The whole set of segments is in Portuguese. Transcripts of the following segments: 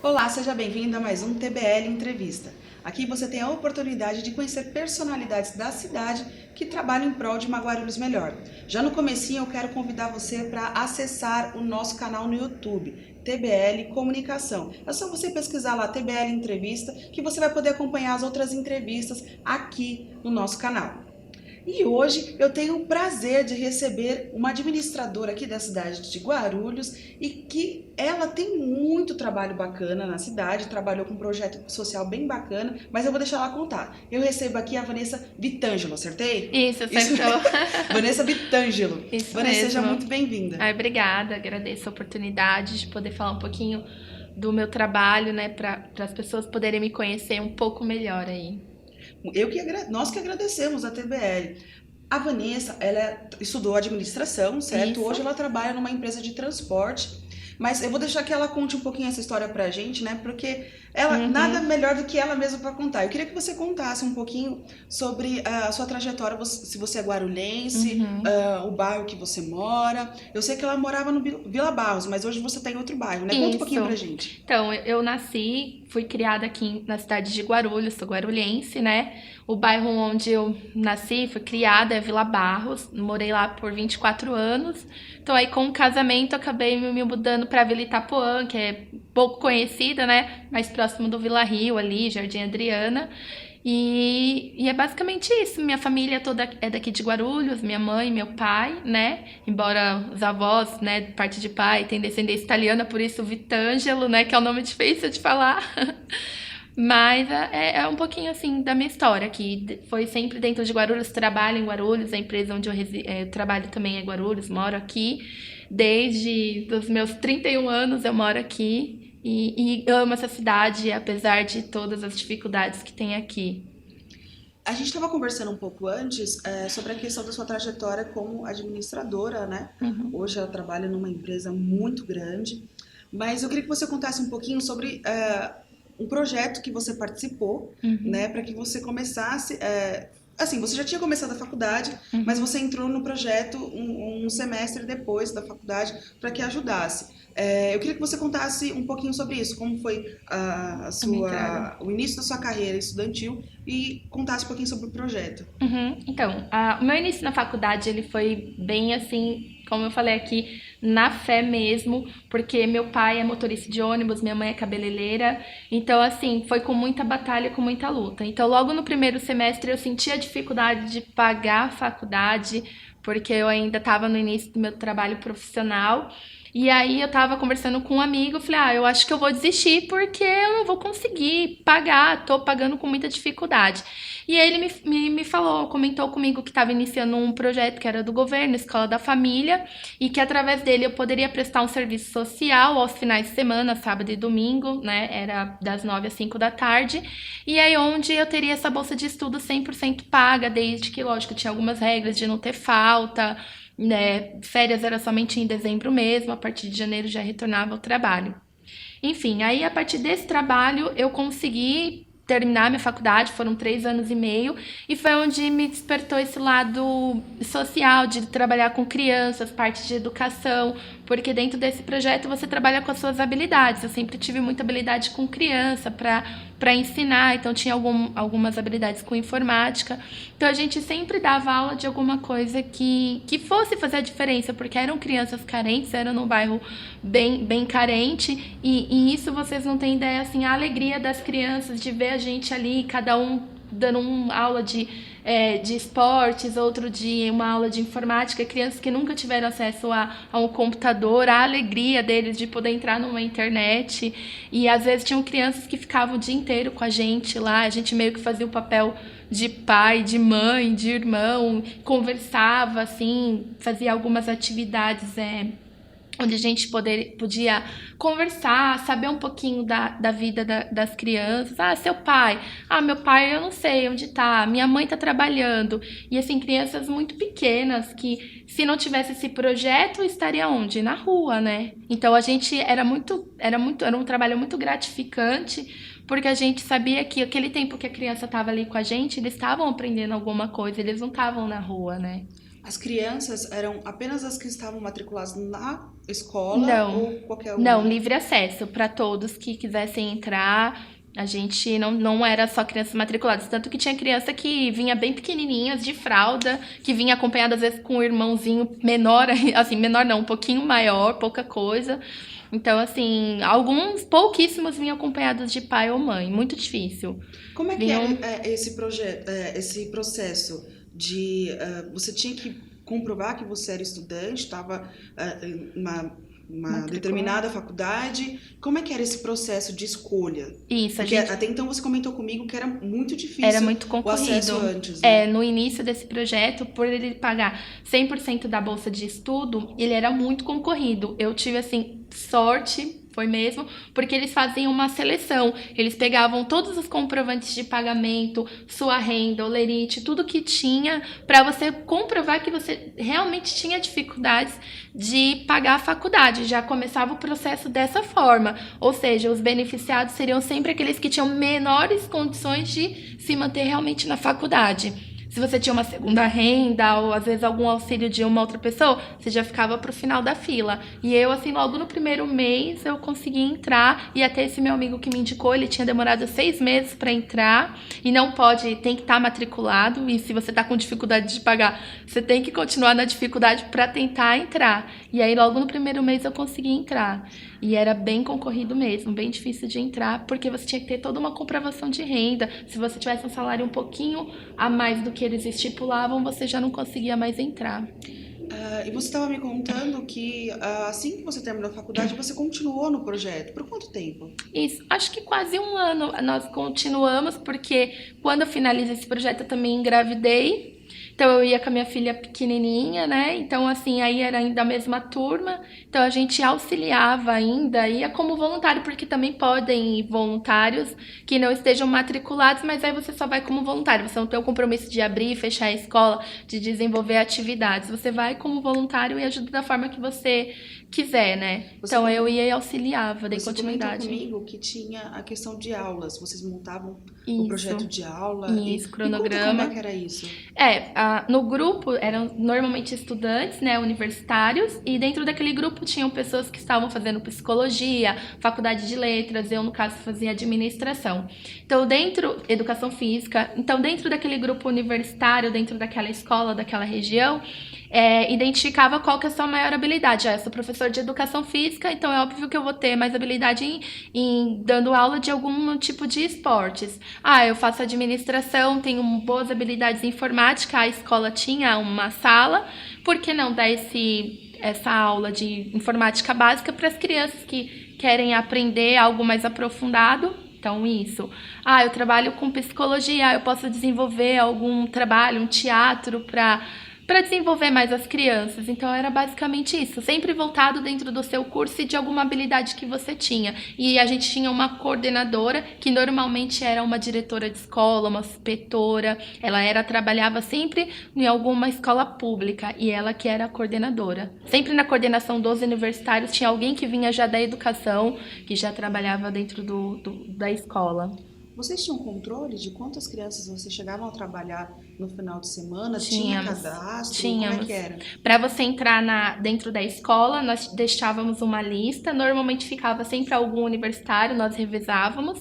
Olá, seja bem-vindo a mais um TBL Entrevista. Aqui você tem a oportunidade de conhecer personalidades da cidade que trabalham em prol de uma Guarulhos melhor. Já no comecinho eu quero convidar você para acessar o nosso canal no YouTube, TBL Comunicação. É só você pesquisar lá TBL Entrevista que você vai poder acompanhar as outras entrevistas aqui no nosso canal. E hoje eu tenho o prazer de receber uma administradora aqui da cidade de Guarulhos e que ela tem muito trabalho bacana na cidade, trabalhou com um projeto social bem bacana, mas eu vou deixar ela contar. Eu recebo aqui a Vanessa Vitangelo, acertei? Isso, acertou. Vanessa Vitangelo. Isso Vanessa, seja mesmo. muito bem-vinda. Ai, obrigada, agradeço a oportunidade de poder falar um pouquinho do meu trabalho, né, para as pessoas poderem me conhecer um pouco melhor aí. Nós que agradecemos a TBL. A Vanessa, ela estudou administração, certo? Isso. Hoje ela trabalha numa empresa de transporte, mas eu vou deixar que ela conte um pouquinho essa história pra gente, né? Porque ela nada Uhum. melhor do que ela mesma para contar. Eu queria que você contasse um pouquinho sobre a sua trajetória, se você é guarulhense, Uhum. o bairro que você mora. Eu sei que ela morava no Vila Barros, mas hoje você está em outro bairro, né? Conta um pouquinho pra Isso. gente. Então, eu nasci, fui criada aqui na cidade de Guarulhos, sou guarulhense, né? O bairro onde eu nasci, fui criada é Vila Barros, morei lá por 24 anos. Então, aí com o casamento, acabei me mudando para Vila Itapuã, que é pouco conhecida, né? Mais próximo do Vila Rio, ali, Jardim Adriana. E é basicamente isso. Minha família toda é daqui de Guarulhos, minha mãe, meu pai, né? Embora os avós, né, de parte de pai, têm descendência italiana, por isso Vitangelo, né, que é um nome difícil de falar. Mas é um pouquinho assim da minha história, que foi sempre dentro de Guarulhos, trabalho em Guarulhos, a empresa onde eu trabalho também é Guarulhos, moro aqui. Desde os meus 31 anos eu moro aqui e amo essa cidade, apesar de todas as dificuldades que tem aqui. A gente estava conversando um pouco antes sobre a questão da sua trajetória como administradora, né? Uhum. Hoje ela trabalha numa empresa muito grande, mas eu queria que você contasse um pouquinho sobre um projeto que você participou, né? Uhum. Para que você começasse. Assim, você já tinha começado a faculdade, mas Uhum. você entrou no projeto um semestre depois da faculdade para que ajudasse. Eu queria que você contasse um pouquinho sobre isso, como foi A minha entrada. o início da sua carreira estudantil e contasse um pouquinho sobre o projeto. Uhum. Então, o meu início na faculdade, ele foi bem assim, como eu falei aqui, na fé mesmo, porque meu pai é motorista de ônibus, minha mãe é cabeleireira, então assim, foi com muita batalha, com muita luta. Então, logo no primeiro semestre eu senti a dificuldade de pagar a faculdade, porque eu ainda estava no início do meu trabalho profissional. E aí eu tava conversando com um amigo, falei, eu acho que eu vou desistir porque eu não vou conseguir pagar, tô pagando com muita dificuldade. E aí ele me falou, comentou comigo que estava iniciando um projeto que era do governo, Escola da Família, e que através dele eu poderia prestar um serviço social aos finais de semana, sábado e domingo, né? Era das 9 às 5 da tarde. E aí onde eu teria essa bolsa de estudo 100% paga, desde que, lógico, tinha algumas regras de não ter falta, né? Férias era somente em dezembro mesmo, a partir de janeiro já retornava ao trabalho. Enfim, aí a partir desse trabalho eu consegui terminar minha faculdade, foram 3 anos e meio, e foi onde me despertou esse lado social, de trabalhar com crianças, parte de educação, porque dentro desse projeto você trabalha com as suas habilidades. Eu sempre tive muita habilidade com criança para ensinar, então tinha algumas habilidades com informática. Então a gente sempre dava aula de alguma coisa que fosse fazer a diferença, porque eram crianças carentes, era num bairro bem carente, e isso vocês não têm ideia, assim, a alegria das crianças de ver a gente ali, cada um dando uma aula de esportes, outro de uma aula de informática, crianças que nunca tiveram acesso a um computador, a alegria deles de poder entrar numa internet. E às vezes tinham crianças que ficavam o dia inteiro com a gente lá, a gente meio que fazia o papel de pai, de mãe, de irmão, conversava, assim, fazia algumas atividades onde a gente podia conversar, saber um pouquinho da vida das crianças. Seu pai. Meu pai, eu não sei onde tá. Minha mãe tá trabalhando. E assim, crianças muito pequenas que, se não tivesse esse projeto, estaria onde? Na rua, né? Então a gente era um trabalho muito gratificante, porque a gente sabia que aquele tempo que a criança estava ali com a gente, eles estavam aprendendo alguma coisa, eles não estavam na rua, né? As crianças eram apenas as que estavam matriculadas na escola Não, ou qualquer não, uma? livre acesso para todos que quisessem entrar. A gente não era só crianças matriculadas, tanto que tinha criança que vinha bem pequenininhas, de fralda, que vinha acompanhada às vezes com um irmãozinho menor, assim, menor não, um pouquinho maior, pouca coisa. Então, assim, alguns, pouquíssimos vinham acompanhados de pai ou mãe, muito difícil. Como é que era Vinham, esse projeto, esse processo de você tinha que comprovar que você era estudante, estava em uma matricular. determinada faculdade? Como é que era esse processo de escolha? Isso, a Porque gente até então você comentou comigo que era muito era difícil muito o acesso concorrido. antes, né? No início desse projeto, por ele pagar 100% da bolsa de estudo, ele era muito concorrido. Eu tive, assim, sorte, foi mesmo, porque eles faziam uma seleção. Eles pegavam todos os comprovantes de pagamento, sua renda, olerite, tudo que tinha, para você comprovar que você realmente tinha dificuldades de pagar a faculdade. Já começava o processo dessa forma. Ou seja, os beneficiados seriam sempre aqueles que tinham menores condições de se manter realmente na faculdade. Se você tinha uma segunda renda ou às vezes algum auxílio de uma outra pessoa, você já ficava pro final da fila. E eu, assim, logo no primeiro mês eu consegui entrar. E até esse meu amigo que me indicou, ele tinha demorado 6 meses para entrar. E não pode, tem que estar matriculado. E se você tá com dificuldade de pagar, você tem que continuar na dificuldade para tentar entrar. E aí logo no primeiro mês eu consegui entrar. E era bem concorrido mesmo, bem difícil de entrar, porque você tinha que ter toda uma comprovação de renda. Se você tivesse um salário um pouquinho a mais do que eles estipulavam, você já não conseguia mais entrar. E você estava me contando que assim que você terminou a faculdade, você continuou no projeto. Por quanto tempo? Isso, acho que quase um ano nós continuamos, porque quando eu finalizei esse projeto eu também engravidei. Então eu ia com a minha filha pequenininha, né? Então assim, aí era ainda a mesma turma. Então a gente auxiliava ainda, ia como voluntário, porque também podem ir voluntários que não estejam matriculados, mas aí você só vai como voluntário. Você não tem o compromisso de abrir e fechar a escola, de desenvolver atividades. Você vai como voluntário e ajuda da forma que você quiser, né? Você, Então eu ia e auxiliava, dei você comentou continuidade. comigo que tinha a questão de aulas. Vocês montavam o projeto Isso, de aula isso, me conta como é cronograma. que era isso. No grupo eram normalmente estudantes, né, universitários, e dentro daquele grupo tinham pessoas que estavam fazendo psicologia, faculdade de letras, eu no caso fazia administração. Então, educação física, então dentro daquele grupo universitário, dentro daquela escola, daquela região, identificava qual que é a sua maior habilidade. Eu sou professor de educação física, então é óbvio que eu vou ter mais habilidade em dando aula de algum tipo de esportes. Eu faço administração, tenho boas habilidades em informática, a escola tinha uma sala, por que não dar essa aula de informática básica para as crianças que querem aprender algo mais aprofundado? Então, isso. Eu trabalho com psicologia, eu posso desenvolver algum trabalho, um teatro para desenvolver mais as crianças. Então era basicamente isso, sempre voltado dentro do seu curso e de alguma habilidade que você tinha. E a gente tinha uma coordenadora, que normalmente era uma diretora de escola, uma inspetora. Ela trabalhava sempre em alguma escola pública e ela que era a coordenadora. Sempre na coordenação dos universitários tinha alguém que vinha já da educação, que já trabalhava dentro da escola. Vocês tinham controle de quantas crianças vocês chegavam a trabalhar no final de semana? Tinha Tínhamos, cadastro? Como é tínhamos. que era? Para você entrar dentro da escola, nós deixávamos uma lista. Normalmente ficava sempre algum universitário, nós revezávamos,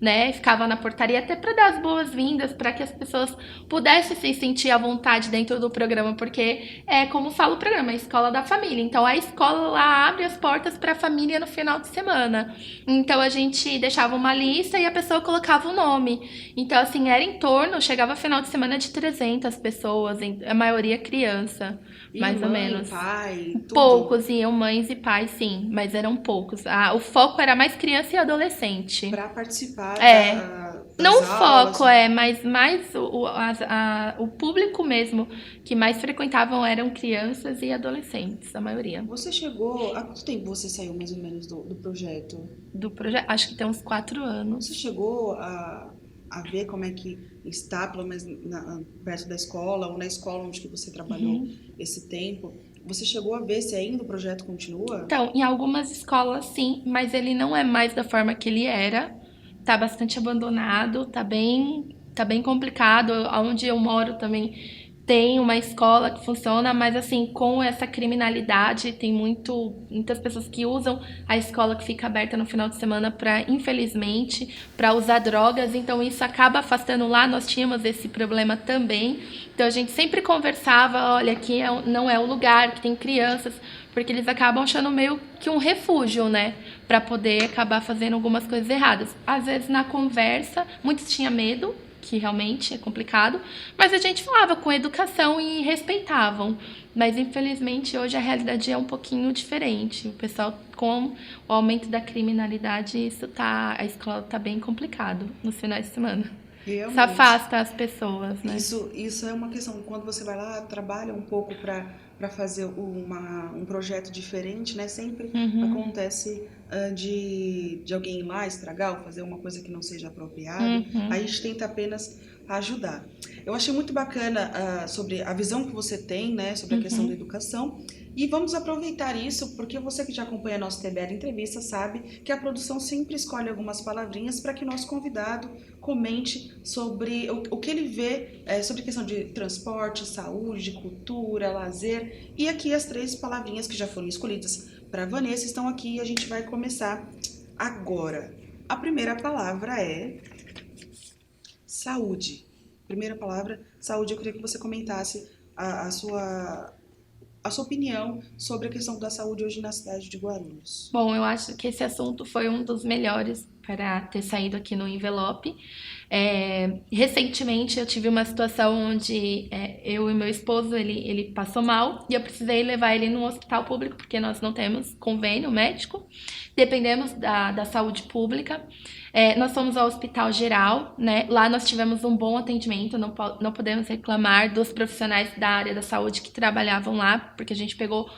né? Ficava na portaria até para dar as boas-vindas, para que as pessoas pudessem se sentir à vontade dentro do programa, porque é como fala o programa, é a escola da família. Então a escola lá abre as portas para a família no final de semana. Então a gente deixava uma lista e a pessoa colocava o nome. Então assim, era em torno, chegava final de semana de 300 pessoas, a maioria criança, E mais ou mãe, menos. pai, tudo Poucos iam mães e pais, sim, mas eram poucos. O foco era mais criança e adolescente. para participar Não das o aulas. foco, mas mais o público mesmo que mais frequentavam eram crianças e adolescentes, a maioria. Você chegou. Há quanto tempo você saiu mais ou menos do projeto? Do projeto, acho que tem uns 4 anos. Você chegou a ver como é que está, pelo menos perto da escola, ou na escola onde que você trabalhou esse tempo? Você chegou a ver se ainda o projeto continua? Então, em algumas escolas sim, mas ele não é mais da forma que ele era. Tá bastante abandonado, tá bem complicado. Onde eu moro também tem uma escola que funciona, mas assim, com essa criminalidade, tem muitas pessoas que usam a escola que fica aberta no final de semana para, infelizmente, para usar drogas, então isso acaba afastando lá, nós tínhamos esse problema também. Então a gente sempre conversava, olha, aqui não é o lugar, que tem crianças, porque eles acabam achando meio que um refúgio, né, para poder acabar fazendo algumas coisas erradas. Às vezes na conversa, muitos tinham medo, que realmente é complicado, mas a gente falava com educação e respeitavam. Mas infelizmente hoje a realidade é um pouquinho diferente. O pessoal, com o aumento da criminalidade, a escola tá bem complicado nos finais de semana. Isso Realmente. afasta as pessoas, né? Isso é uma questão. Quando você vai lá, trabalha um pouco para fazer um projeto diferente, né? Sempre acontece de alguém ir lá estragar ou fazer uma coisa que não seja apropriada. A gente tenta apenas ajudar. Eu achei muito bacana sobre a visão que você tem, né? Sobre a questão da educação. E vamos aproveitar isso, porque você que já acompanha nosso TBL Entrevista sabe que a produção sempre escolhe algumas palavrinhas para que nosso convidado comente sobre o que ele vê sobre questão de transporte, saúde, cultura, lazer. E aqui as 3 palavrinhas que já foram escolhidas para a Vanessa estão aqui e a gente vai começar agora. A primeira palavra é saúde. Primeira palavra, saúde. Eu queria que você comentasse a sua opinião sobre a questão da saúde hoje na cidade de Guarulhos. Bom, eu acho que esse assunto foi um dos melhores para ter saído aqui no envelope. Recentemente eu tive uma situação onde eu e meu esposo, ele passou mal e eu precisei levar ele num hospital público, porque nós não temos convênio médico, dependemos da saúde pública. Nós fomos ao hospital geral, né? Lá nós tivemos um bom atendimento, não podemos reclamar dos profissionais da área da saúde que trabalhavam lá, porque a gente pegou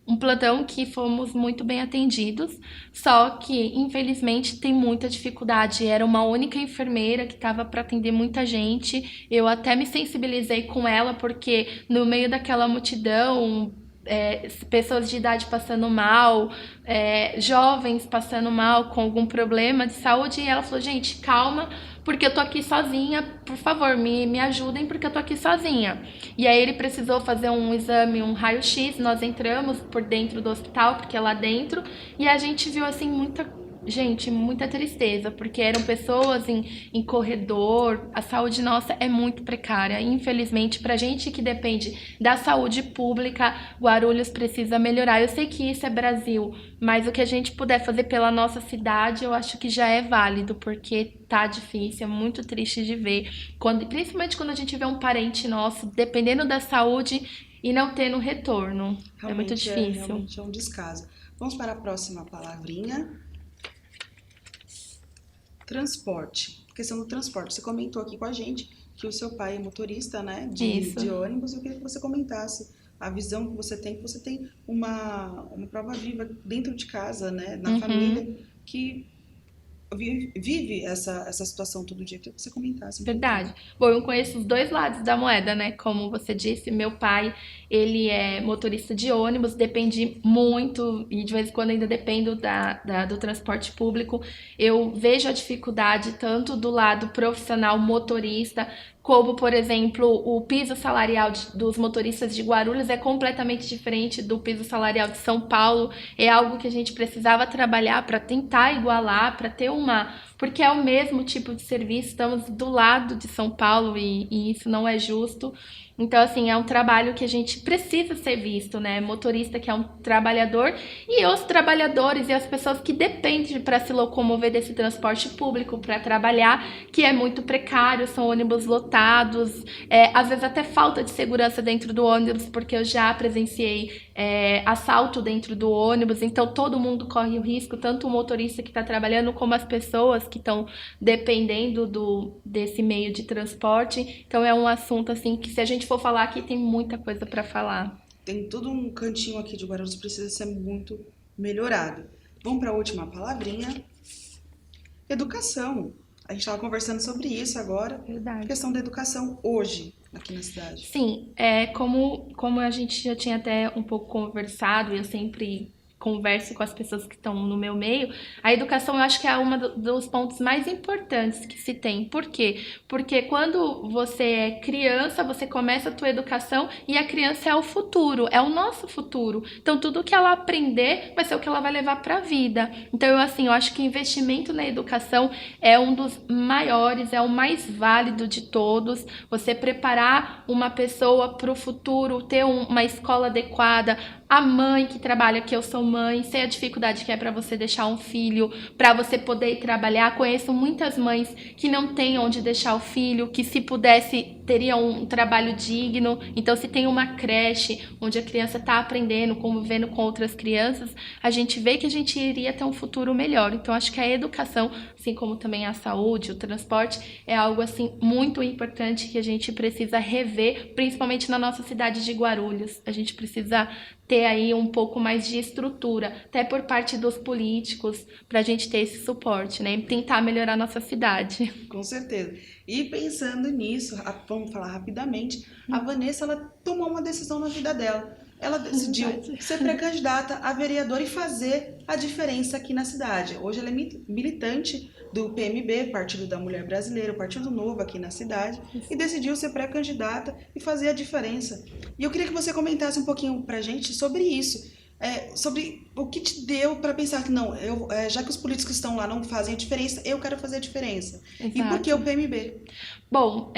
um plantão que fomos muito bem atendidos, só que infelizmente tem muita dificuldade. Era uma única enfermeira que estava para atender muita gente. Eu até me sensibilizei com ela, porque no meio daquela multidão, pessoas de idade passando mal, jovens passando mal com algum problema de saúde, e ela falou, gente, calma, porque eu tô aqui sozinha, por favor, me ajudem, porque eu tô aqui sozinha. E aí ele precisou fazer um exame, um raio-x, nós entramos por dentro do hospital, porque é lá dentro, e a gente viu, assim, muita tristeza, porque eram pessoas em corredor, a saúde nossa é muito precária, infelizmente, pra gente que depende da saúde pública, Guarulhos precisa melhorar. Eu sei que isso é Brasil, mas o que a gente puder fazer pela nossa cidade, eu acho que já é válido, porque tá difícil, é muito triste de ver, principalmente quando a gente vê um parente nosso dependendo da saúde e não tendo retorno. É muito difícil. Realmente é um descaso. Vamos para a próxima palavrinha. Transporte. Questão do transporte. Você comentou aqui com a gente que o seu pai é motorista, né, de ônibus. Eu queria que você comentasse a visão que você tem uma prova viva dentro de casa, né, na família, que vive essa situação todo dia. Eu queria que você comentasse. Verdade. Bom, eu conheço os 2 lados da moeda, né? Como você disse, meu pai, ele é motorista de ônibus, depende muito, e de vez em quando ainda dependo do transporte público. Eu vejo a dificuldade tanto do lado profissional motorista, como, por exemplo, o piso salarial dos motoristas de Guarulhos é completamente diferente do piso salarial de São Paulo. É algo que a gente precisava trabalhar para tentar igualar, para ter porque é o mesmo tipo de serviço, estamos do lado de São Paulo e isso não é justo. Então, assim, é um trabalho que a gente precisa ser visto, né? Motorista que é um trabalhador e os trabalhadores e as pessoas que dependem para se locomover desse transporte público para trabalhar, que é muito precário, são ônibus lotados, às vezes até falta de segurança dentro do ônibus, porque eu já presenciei assalto dentro do ônibus, então todo mundo corre o risco, tanto o motorista que está trabalhando como as pessoas que estão dependendo desse meio de transporte. Então é um assunto assim que, se a gente for falar aqui, tem muita coisa para falar. Tem todo um cantinho aqui de Guarulhos que precisa ser muito melhorado. Vamos para a última palavrinha. Educação. A gente estava conversando sobre isso agora. Verdade. A questão da educação hoje aqui na cidade. Sim, como a gente já tinha até um pouco conversado, e eu sempre converso com as pessoas que estão no meu meio, a educação eu acho que é um dos pontos mais importantes que se tem. Por quê? Porque quando você é criança, você começa a tua educação e a criança é o futuro, é o nosso futuro. Então, tudo que ela aprender vai ser o que ela vai levar para a vida. Então, eu acho que investimento na educação é um dos maiores, é o mais válido de todos. Você preparar uma pessoa para o futuro, ter uma escola adequada, a mãe que trabalha, que eu sou mãe, sei a dificuldade que é para você deixar um filho, para você poder ir trabalhar. Conheço muitas mães que não têm onde deixar o filho, que se pudesse teria um trabalho digno. Então, se tem uma creche onde a criança está aprendendo, convivendo com outras crianças, a gente vê que a gente iria ter um futuro melhor. Então, acho que a educação, assim como também a saúde, o transporte, é algo assim muito importante que a gente precisa rever, principalmente na nossa cidade de Guarulhos. A gente precisa ter aí um pouco mais de estrutura, até por parte dos políticos, para a gente ter esse suporte, né? E tentar melhorar a nossa cidade. Com certeza. E pensando nisso, vamos falar rapidamente, a Vanessa, ela tomou uma decisão na vida dela. Ela decidiu ser pré-candidata a vereadora e fazer a diferença aqui na cidade. Hoje ela é militante do PMB, Partido da Mulher Brasileira, o Partido Novo aqui na cidade, e decidiu ser pré-candidata e fazer a diferença. E eu queria que você comentasse um pouquinho pra gente sobre isso, sobre o que te deu para pensar que não, já que os políticos que estão lá não fazem a diferença, eu quero fazer a diferença. Exato. E por que o PMB? Bom,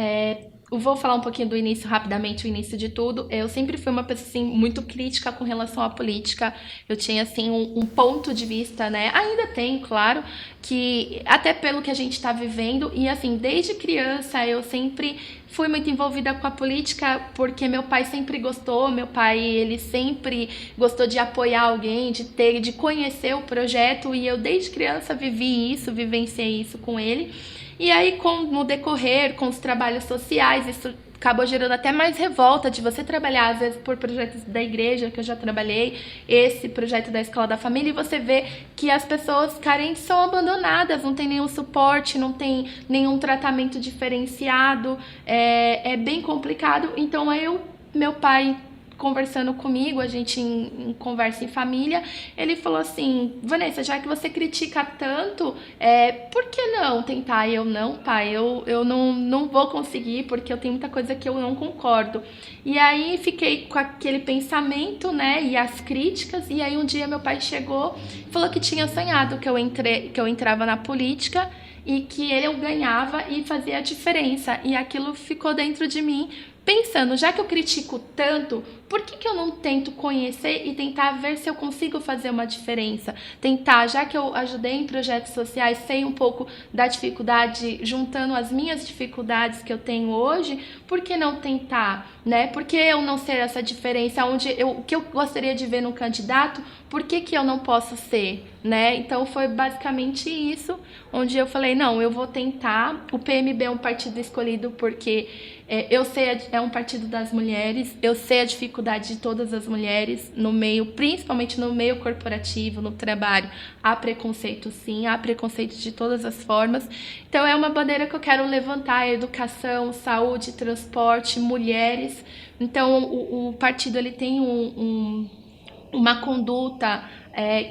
eu vou falar um pouquinho do início, rapidamente, o início de tudo. Eu sempre fui uma pessoa, assim, muito crítica com relação à política. Eu tinha, assim, um ponto de vista, né? Ainda tem, claro, que até pelo que a gente está vivendo. E, assim, desde criança, eu sempre fui muito envolvida com a política porque meu pai sempre gostou. Meu pai, ele sempre gostou de apoiar alguém, de conhecer o projeto. E eu, desde criança, vivenciei isso com ele. E aí, no decorrer, com os trabalhos sociais, isso acabou gerando até mais revolta de você trabalhar, às vezes, por projetos da igreja, que eu já trabalhei, esse projeto da Escola da Família, e você vê que as pessoas carentes são abandonadas, não tem nenhum suporte, não tem nenhum tratamento diferenciado, é bem complicado. Então, meu pai, conversando comigo, a gente em conversa em família, ele falou assim: Vanessa, já que você critica tanto, por que não tentar? Eu não, pai, eu não vou conseguir, porque eu tenho muita coisa que eu não concordo. E aí fiquei com aquele pensamento, né, e as críticas, e aí um dia meu pai chegou e falou que tinha sonhado que eu entrava na política e que eu ganhava e fazia a diferença, e aquilo ficou dentro de mim, pensando, já que eu critico tanto, por que eu não tento conhecer e tentar ver se eu consigo fazer uma diferença? Tentar, já que eu ajudei em projetos sociais, sei um pouco da dificuldade, juntando as minhas dificuldades que eu tenho hoje, por que não tentar, né? Por que eu não ser essa diferença? O que eu gostaria de ver no candidato, por que eu não posso ser, né? Então foi basicamente isso, onde eu falei, não, eu vou tentar. O PMB é um partido escolhido porque eu sei, é um partido das mulheres, eu sei a dificuldade de todas as mulheres no meio, principalmente no meio corporativo, no trabalho. Há preconceito, sim, há preconceito de todas as formas. Então é uma bandeira que eu quero levantar: educação, saúde, transporte, mulheres. Então o partido, ele tem uma conduta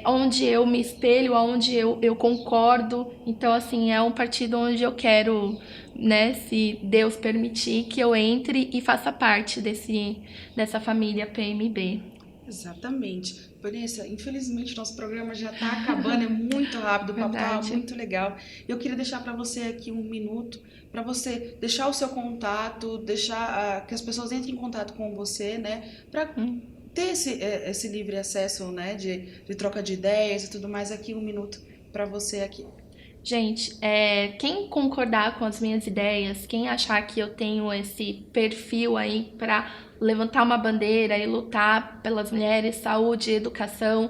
onde eu me espelho, onde eu concordo. Então, assim, é um partido onde eu quero, né, se Deus permitir, que eu entre e faça parte dessa família PMB. Exatamente. Vanessa, infelizmente nosso programa já está acabando, é muito rápido, o papo tá muito legal. Eu queria deixar para você aqui um minuto, para você deixar o seu contato, deixar que as pessoas entrem em contato com você, né, para ter esse livre acesso, né, de troca de ideias e tudo mais. Aqui um minuto para você aqui. Gente, quem concordar com as minhas ideias, quem achar que eu tenho esse perfil aí para levantar uma bandeira e lutar pelas mulheres, saúde, educação,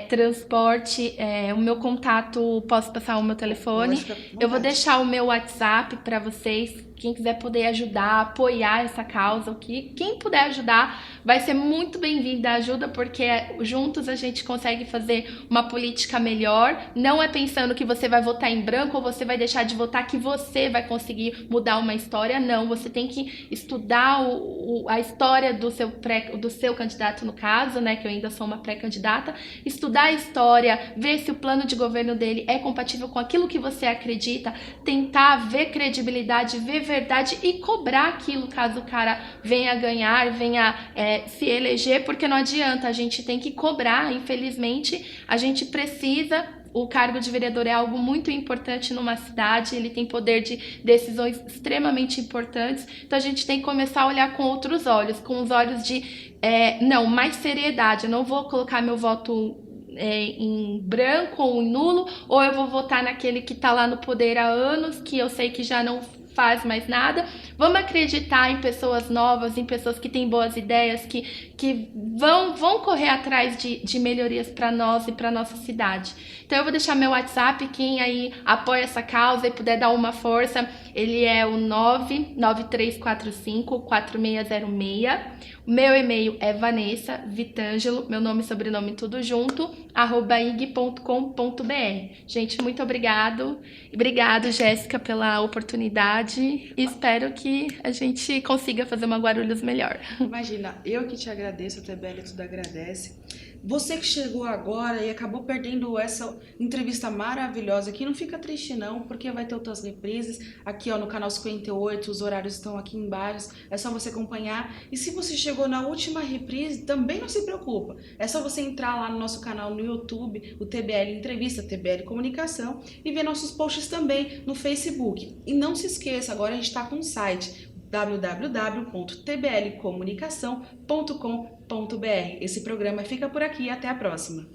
transporte, o meu contato, posso passar o meu telefone. Eu vou deixar o meu WhatsApp para vocês. Quem quiser poder ajudar, apoiar essa causa, quem puder ajudar, vai ser muito bem-vinda a ajuda, porque juntos a gente consegue fazer uma política melhor. Não é pensando que você vai votar em branco ou você vai deixar de votar que você vai conseguir mudar uma história. Não, você tem que estudar a história história do seu candidato, no caso, né, que eu ainda sou uma pré-candidata, estudar a história, ver se o plano de governo dele é compatível com aquilo que você acredita, tentar ver credibilidade, ver verdade e cobrar aquilo caso o cara venha ganhar, venha se eleger, porque não adianta, a gente tem que cobrar, infelizmente, a gente precisa. O cargo de vereador é algo muito importante numa cidade, ele tem poder de decisões extremamente importantes, então a gente tem que começar a olhar com outros olhos, com os olhos de, mais seriedade. Eu não vou colocar meu voto em branco ou em nulo, ou eu vou votar naquele que está lá no poder há anos, que eu sei que já não faz mais nada. Vamos acreditar em pessoas novas, em pessoas que têm boas ideias, que vão correr atrás de melhorias para nós e para nossa cidade. Então eu vou deixar meu WhatsApp, quem aí apoia essa causa e puder dar uma força, ele é o 99345-4606. O meu e-mail é Vanessa Vitangelo, meu nome e sobrenome tudo junto, @ig.com.br. Gente, muito obrigado. Obrigado, Jéssica, pela oportunidade. E espero que a gente consiga fazer uma Guarulhos melhor. Imagina, eu que te agradeço, a TBL tudo agradece. Você que chegou agora e acabou perdendo essa entrevista maravilhosa aqui, não fica triste não, porque vai ter outras reprises aqui no canal 58, os horários estão aqui embaixo, é só você acompanhar. E se você chegou na última reprise, também não se preocupa, é só você entrar lá no nosso canal no YouTube, o TBL Entrevista, TBL Comunicação, e ver nossos posts também no Facebook. E não se esqueça, agora a gente está com um site, www.tblcomunicação.com.br. Esse programa fica por aqui e até a próxima.